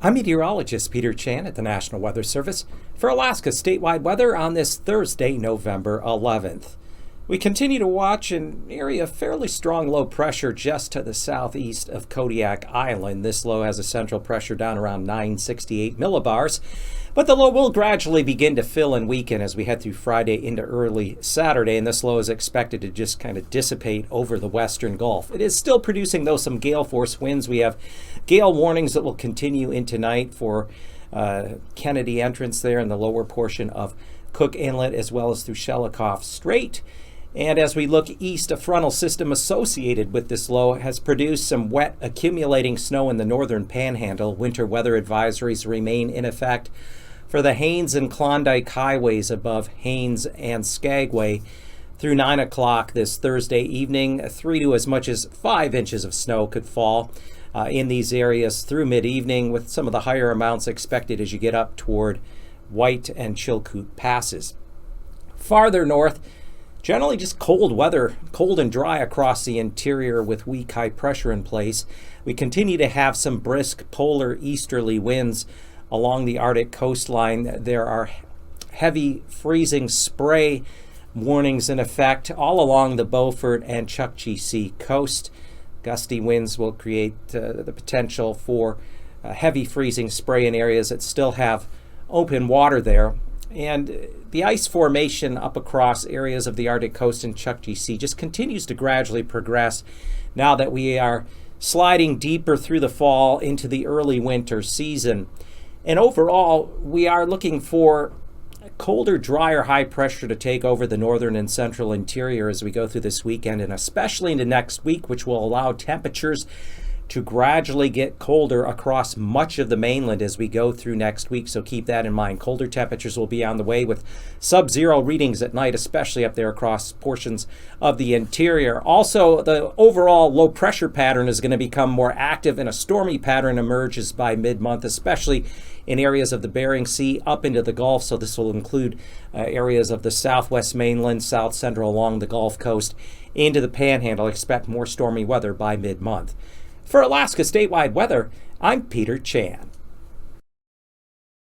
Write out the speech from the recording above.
I'm meteorologist Peter Chan at the National Weather Service for Alaska statewide weather on this Thursday, November 11th. We continue to watch an area of fairly strong low pressure just to the southeast of Kodiak Island. This low has a central pressure down around 968 millibars, but the low will gradually begin to fill and weaken as we head through Friday into early Saturday, and this low is expected to just kind of dissipate over the western Gulf. It is still producing, though, some gale force winds. We have gale warnings that will continue into night for Kennedy entrance there in the lower portion of Cook Inlet, as well as through Shelikof Strait. And as we look east, a frontal system associated with this low has produced some wet accumulating snow in the northern panhandle. Winter weather advisories remain in effect for the Haines and Klondike highways above Haines and Skagway through 9 o'clock this Thursday evening. 3 to as much as 5 inches of snow could fall in these areas through mid-evening, with some of the higher amounts expected as you get up toward White and Chilkoot passes. Farther north, generally just cold weather, cold and dry across the interior with weak high pressure in place. We continue to have some brisk polar easterly winds along the Arctic coastline. There are heavy freezing spray warnings in effect all along the Beaufort and Chukchi Sea coast. Gusty winds will create the potential for heavy freezing spray in areas that still have open water there. And the ice formation up across areas of the Arctic coast and Chukchi Sea just continues to gradually progress now that we are sliding deeper through the fall into the early winter season. And overall, we are looking for colder, drier high pressure to take over the northern and central interior as we go through this weekend, and especially into next week, which will allow temperatures to gradually get colder across much of the mainland as we go through next week. So keep that in mind. Colder temperatures will be on the way with sub-zero readings at night, especially up there across portions of the interior. Also, the overall low pressure pattern is going to become more active, and a stormy pattern emerges by mid-month, especially in areas of the Bering Sea up into the Gulf. So this will include areas of the southwest mainland, south central along the Gulf Coast into the Panhandle. Expect more stormy weather by mid-month. For Alaska statewide weather, I'm Peter Chan.